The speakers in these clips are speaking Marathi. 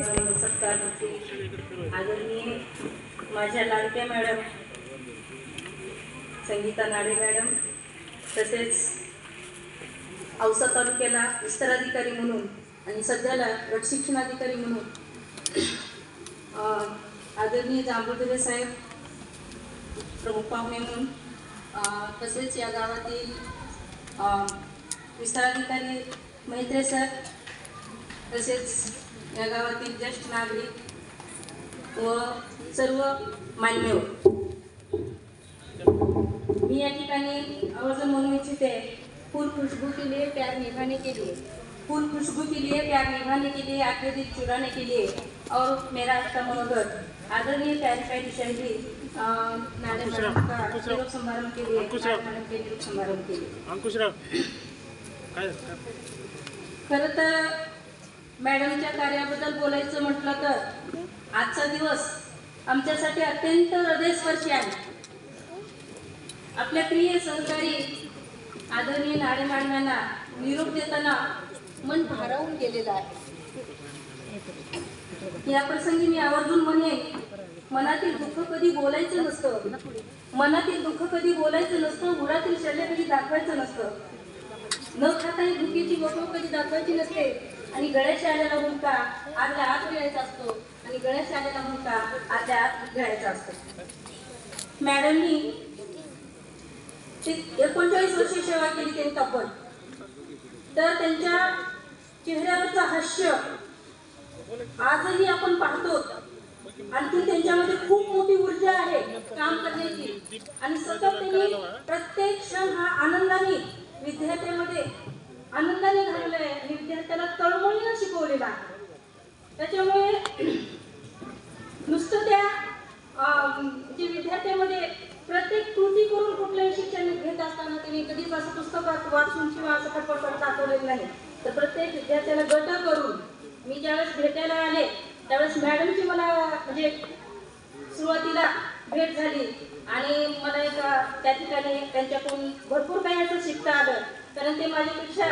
सत्कारवरती आदरणीय माझ्या लाडक्या मॅडम संगीता नाडे मॅडम, तसेच औसा तालुक्याला विस्तार अधिकारी म्हणून आणि सध्याला गट शिक्षणाधिकारी म्हणून आदरणीय जांभुळदेवे साहेब प्रमुख पाहुणे म्हणून, तसेच या गावातील विस्तार अधिकारी मैत्रे सर, तसेच या गावातील ज्येष्ठ नागरिक व सर्व मान्यवर, मी या ठिकाणी आवर्जून म्हणू इच्छिते, फूल खुशबू के लिए प्यार निभाने के लिए, फूल खुशबू के लिए प्यार निभाने के लिए, आखिरी दिन चुराने के लिए, और मेरा आपका मनोगत आदरणीय प्यारी शहरी नाडे मैडम का निरोप समारोह के लिए, मैडम के निरोप समारोह के लिए। खरं तर मॅडमच्या कार्याबद्दल बोलायचं म्हटलं तर आजचा दिवस आमच्यासाठी अत्यंत हृदयस्पर्शी आहे। आपल्या प्रिय सहकारी आदरणीय नाडे मॅडमांना निरोप देताना मन भारावून गेलेलं आहे। या प्रसंगी मी आवर्जून म्हणेन, मनातील दुःख कधी बोलायचं नसतं, मनातील दुःख कधी बोलायचं नसतं, उरातील शल्य कधी दाखवायचं नसतं, न खाताही भुकेची गोष्ट कधी दाखवायची नसते, आणि गळ्याशी आलेला हुंका आतल्या आत गिळायचा असतो, आणि गळ्याशी आलेला हुंका आतल्या आत गिळायचा असतो। मॅडमनी 39 वर्षे सेवा केली त्यांनी तब्बल, तर त्यांच्या चेहऱ्यावरचं हास्य आजही आपण पाहतो। आणखी त्यांच्यामध्ये खूप मोठी ऊर्जा आहे काम करण्याची, आणि सतत त्यांनी प्रत्येक क्षण हा आनंदाने विद्यार्थ्यांमध्ये आनंदाने घालवला आहे, आणि विद्यार्थ्याला तळमळीने शिकवलेला आहे। त्याच्यामुळे नुसतं त्या जे विद्यार्थ्यांमध्ये प्रत्येक कृती करून कुठलंही शिक्षण घेत असताना त्यांनी कधीच असं पुस्तकात वाचून किंवा असं फटफट दाखवलेलं नाही, तर प्रत्येक विद्यार्थ्याला गट करून मी ज्यावेळेस भेटायला आले त्यावेळेस मॅडमची मला म्हणजे सुरुवातीला भेट झाली, आणि मला एक त्या ठिकाणी त्यांच्याकडून भरपूर काही असं शिकता आलं, कारण ते माझ्यापेक्षा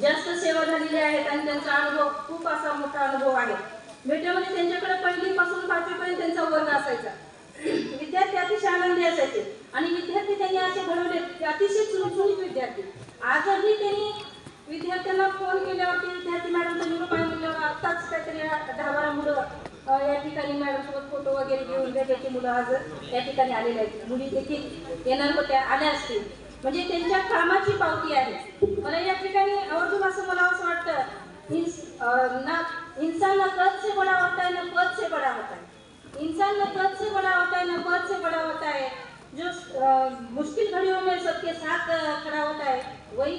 जास्त सेवा झालेली आहेत आणि त्यांचा अनुभव खूप असा मोठा अनुभव आहे। भेटेमध्ये त्यांच्याकडे पहिलीपासून 5वीपर्यंत त्यांचा वर्ग असायचा, विद्यार्थी अतिशय आनंदी असायचे, आणि विद्यार्थी त्यांनी असे घडवले अतिशय चुणचुणीत विद्यार्थी। आजही त्यांनी विद्यार्थ्यांना फोन केल्यावरती विद्यार्थी मॅडमचा निरोप आहे म्हणल्यावर आत्ताच काहीतरी 10-12 मुलं या ठिकाणी मॅडमसोबत फोटो वगैरे घेऊन भेटायची मुलं आज या ठिकाणी आलेले आहेत, मुली देखील येणार होत्या, आल्या असतील, म्हणजे त्यांच्या कामाची पावती आहे। मला या ठिकाणी आवर्जून असं मला असं वाटतं, इंसान न कद से बड़ा होता है न पद से बड़ा होता है, इंसान न कद से बड़ा होता है न पद से बड़ा होता है, जो मुश्किल घड़ियों में सबके साथ खड़ा होता है वही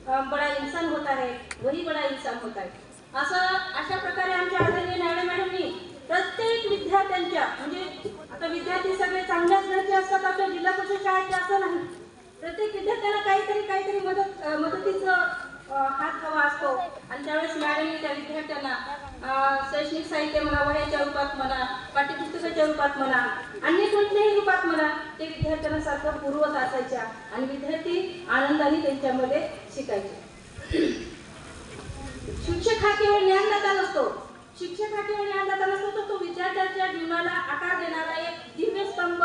बड़ा इंसान होता है, वही बड़ा इंसान होता है। अशा प्रकारे आमच्या आदरणीय नाडे मॅडमनी प्रत्येक विद्यार्थ्यांच्या, म्हणजे आता विद्यार्थी सगळे चांगल्याच घरचे असतात आपल्या जिल्हा परिषद शाळेचे असं नाही, प्रत्येक विद्यार्थ्याला काहीतरी मदतीचं हात हवा असतो, आणि त्यावेळेस मॅडमनी त्या विद्यार्थ्यांना शैक्षणिक साहित्य म्हणा, वह्याच्या रूपात म्हणा, पाठ्यपुस्तकाच्या रूपात म्हणा, अन्य कोणत्याही रूपात म्हणा, ते विद्यार्थ्यांना सारखं पुरवत असायच्या, आणि विद्यार्थी आनंदाने त्यांच्यामध्ये शिकायचे। शिक्षक हा केवळ ज्ञानदाता नसतो, शिक्षक हा केवळ ज्ञानदाता नसतो, तर तो विद्यार्थ्यांच्या जीवनाला आकार देणारा एक दिव्य स्तंभ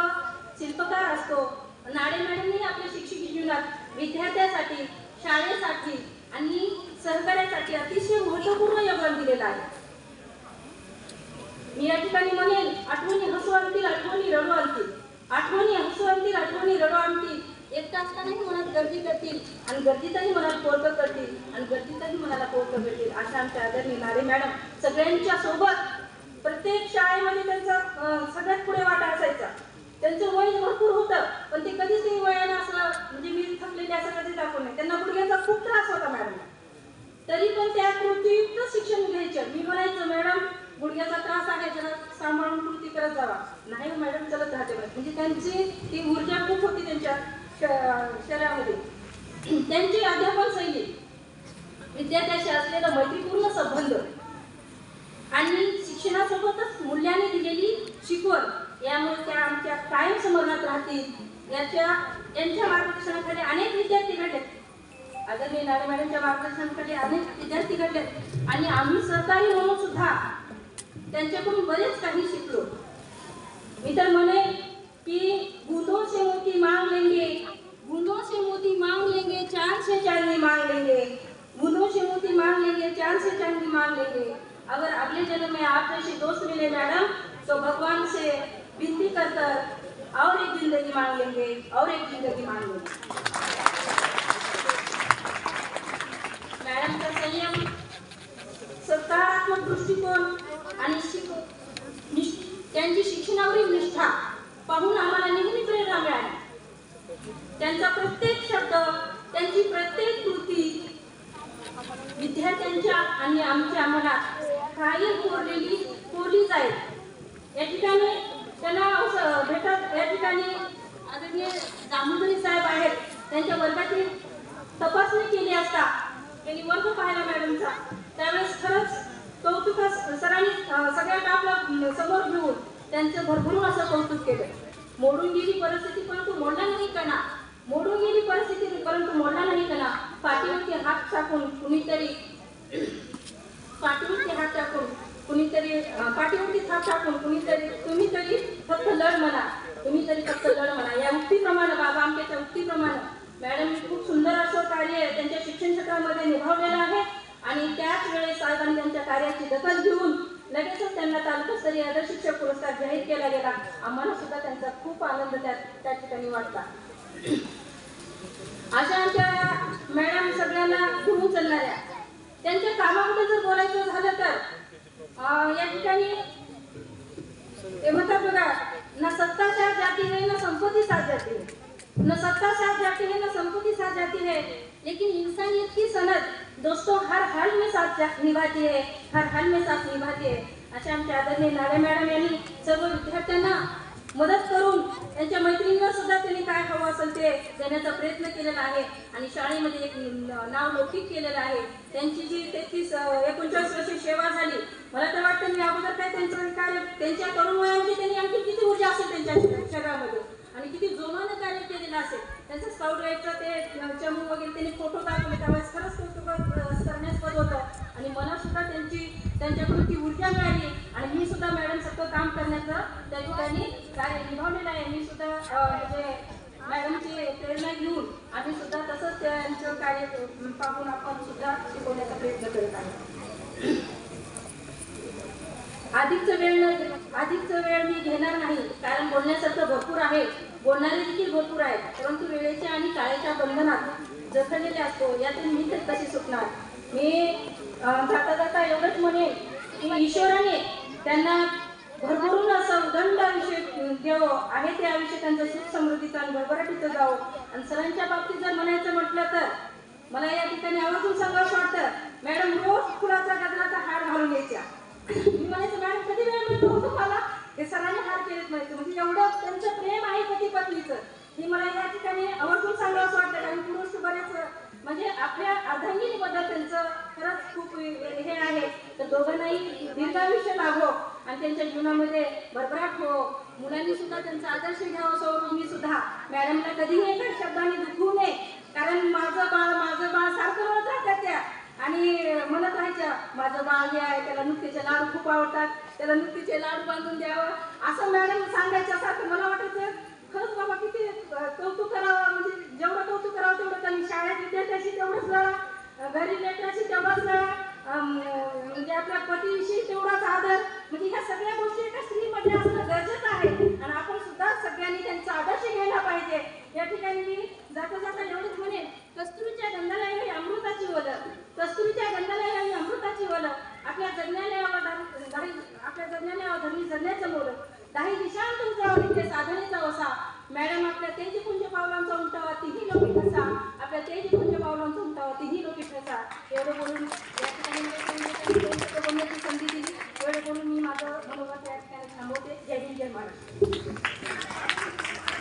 शिल्पकार असतो। नाडे मॅडमनी आपल्या शिक्षकी जीवनात विद्यार्थ्यांसाठी, शाळेसाठी आणि सहकार्यासाठी अतिशय महत्त्वपूर्ण योगदान दिलेलं आहे। मी या ठिकाणी म्हणेन, आठवणी हसू आणतील, आठवणी रडू आणतील, आठवणी हसू आणतील, आठवणी रडू आणतील, एकटा असतानाही मनात गर्दी करतील, आणि गर्दीतही मनात पोरकं करतील, आणि गर्दीतही मनाला पोरकं भेटतील। अशा आमच्या आदरणीय नाडे मॅडम सगळ्यांच्या सोबत प्रत्येक शाळेमध्ये त्यांचा सगळ्यात पुढे वाटा असायचा। त्यांचं वय भरपूर होतं, पण ते कधीच नाही वयानं असं म्हणजे मी थकलेले असं कधी दाखवलं नाही। त्यांना गुडघ्याचा खूप त्रास होता मॅडमला, तरी पण त्या कृतीयुक्त शिक्षण घ्यायचं। मी म्हणायचं, मॅडम गुडघ्याचा त्रास आहे, जरा सांभाळून कृती करत जावा, नाही मॅडम चलत राहते, म्हणजे त्यांची ती ऊर्जा खूप होती त्यांच्या शरीरामध्ये। त्यांची अध्यापन शैली, विद्यार्थ्याशी असलेला मैत्रीपूर्ण संबंध, आणि शिक्षणासोबतच मूल्याने दिलेली शिकवण, यामुळे त्या आमच्या कायम स्मरणात राहतील। यांच्या मार्गदर्शनाखाली अनेक विद्यार्थी घडले, आदरणीय नाळे मॅडमच्या मार्गदर्शनाखाली अनेक विद्यार्थी घडले आणि आम्ही सहकारी म्हणून सुद्धा त्यांच्याकडून बरेच काही शिकलो. मी तर म्हणे की बूंदों से मोती मांग लेंगे, बूंदों से मोती मांग लेंगे, चांद से चांदनी मांग लेंगे, बूंदों से मोती मांग लेंगे, चांद से चांदनी मांग लेंगे. अगर अगले जन्म में आप जैसे दोस्त मिले मैडम तो भगवान से विनती कर और एक जिंदगी मांग लेंगे, और एक जिंदगी मांग लेंगे. मॅडमचा संयम, सकारात्मक दृष्टिकोन आणि त्यांची शिक्षणावरील निष्ठा पाहून आम्हाला नेहमी प्रेरणा मिळाली. त्यांचा प्रत्येक शब्द, त्यांची प्रत्येक कृती विद्यार्थ्यांच्या आणि आमच्या मनात कायम कोरली जाईल. या ठिकाणी त्यांना भेटत, या ठिकाणी आदरणीय दामोदरी साहेब आहेत, त्यांच्या वर्गाची तपासणी केली असता त्यांनी वर्ग पाहिला मॅडमचा, त्यावेळेस खरंच कौतुक सरांनी सगळ्यात आपला समोर घेऊन त्यांचं भरभरून असं कौतुक केलं. मोडून गेली परिस्थिती परंतु मोडला नाही कणा, मोडून गेली परिस्थिती परंतु मोडला नाही कणा. पाठीवरती हात टाकून कुणीतरी, पाठीवरती हात टाकून कुणीतरी, पाठीवरती हात टाकून कुणीतरी, तुम्ही तरी फक्त लढ म्हणा, तुम्ही तरी फक्त लढ म्हणा. या उक्तीप्रमाणे, बाबा आमच्या उक्तीप्रमाणे मॅडमने खूप सुंदर असं कार्य त्यांच्या शिक्षण क्षेत्रामध्ये निभावलेलं आहे. आणि त्याच वेळेस साहेबांनी त्यांच्या कार्याची दखल घेऊन लगेचच त्यांना तालुकास्तरीय आदर्श शिक्षक पुरस्कार जाहीर केला गेला. आम्हाला सुद्धा त्यांचा खूप आनंद त्या ठिकाणी वाटला. अशा आमच्या मॅडम सगळ्यांना घेऊन चालणाऱ्या, त्यांच्या कामाबद्दल जर बोलायचं झालं तर या ठिकाणी ते म्हणतात बघा, ना सत्ता साथ जाती है ना संपत्ति साथ जाती है, न सत्ता साथ जाती है ना संपत्ति साथ जाती है, लेकिन इंसानियत की सनद दोस्तों हर हाल में साथ निभाती है, हर हाल में साथ निभाती है. अशा आमच्या आदरणीय नाळे मॅडम यांनी सर्व विद्यार्थ्यांना मदत करून त्यांच्या मैत्रिणींना सुद्धा त्यांनी काय हवं असेल ते देण्याचा प्रयत्न केलेला आहे आणि शाळेमध्ये एक नाव लौकिक केलेलं आहे. त्यांची जी 39 वर्षे सेवा झाली, मला तर वाटतं मी अगोदर काय त्यांचं कार्य त्यांच्या तरुण वयामध्ये त्यांनी आणखी किती ऊर्जा असेल त्यांच्या शरीरामध्ये आणि किती जोमानं कार्य केलेलं असेल. त्यांचं स्काउट गाईडचं ते चमू वगैरे त्यांनी फोटो दाखवले, त्यावेळेस खरंच कौतुक करण्यास्पद होतं आणि मला सुद्धा त्यांच्याकडून ती ऊर्जा मिळाली आणि मी सुद्धा मॅडम सगळं काम करण्याचं त्या ठिकाणी कार्य निभावलेलं आहे. मी सुद्धा म्हणजे मॅडमची प्रेरणा घेऊन आम्ही सुद्धा तसंच त्यांचं कार्य पाहून आपण सुद्धा शिकवण्याचा प्रयत्न करत आहे. अधिकचा वेळ मी घेणार नाही, कारण बोलण्यासारखं भरपूर आहे, बोलणारे देखील भरपूर आहेत, परंतु वेळेच्या आणि काळाच्या बंधनात जखडलेले असतो. यातून मी तर कशी सुटणार. मी जाता जाता एवढंच म्हणेन की ईश्वराने त्यांना भरभरून असं उदंड आयुष्य द्यावं आहे, ते आयुष्य त्यांचं सुख समृद्धीचं आणि भरभराटीचं जावं. आणि सरांच्या बाबतीत जर म्हणायचं म्हटलं तर मला या ठिकाणी आवर्जून सांगावं वाटतं, मॅडम रोज फुलाचा गजराचा हार घालून यायच्या. मी म्हणायचं मॅडम कधी वेळ मिळतो तुम्हाला, हे सरांनी हार केलेच म्हणायचं. म्हणजे एवढं त्यांचं प्रेम आहे पती पत्नीचं, हे मला या ठिकाणी आवर्जून सांगावं वाटतं. कारण पुरुष बरेच म्हणजे आपल्या अर्धांगिनीबद्दल त्यांचं खरंच खूप हे आहे. तर दोघांनाही दीर्घायुष्य लाभो आणि त्यांच्या जीवनामध्ये भरभराट हो. मुलांनी सुद्धा त्यांचा आदर्श घ्यावा. सोडून मी सुद्धा मॅडमला कधीही एका शब्दाने दुखवू नये, कारण माझं बाळ सारखं म्हणत राहतात त्या आणि म्हणत राहायच्या माझं बाळ हे आहे, त्याला नुकतीचे लाडू खूप आवडतात, त्याला नुकतीचे लाडू बांधून द्यावं असं मॅडम सांगायच्या. सारखं मला वाटायचं खरंच बाबा किती कौतुक करावं, म्हणजे जेवढं कौतुक करावं तेवढं कमी. शाळेत विद्यार्थ्याशी तेवढंच लढा, घरी लेकराशी तेवढाच लढा, म्हणजे आपल्या पतीविषयी तेवढाच आदर. म्हणजे ह्या सगळ्या गोष्टी एका स्त्रीमध्ये असणं गरजेचं आहे आणि आपण सुद्धा सगळ्यांनी त्यांचा आदर्श घ्यायला पाहिजे. या ठिकाणी मी जाता जाता एवढंच म्हणेन, कस्तुरीच्या गंधाला ही अमृताची वल, कस्तुरीच्या गंधाला ही अमृताची वल, आपल्या जगण्याला धरणी जगण्याचं मोल, काही दिशांत उंचावा नित्य साधनेचा वसा. मॅडम आपल्या तेजपुंज पावलांचा उंटावा तिही लोकी ठसा, आपल्या तेजपुंज पावलांचा उंटावा तिही लोकी ठसा. एवढं बोलून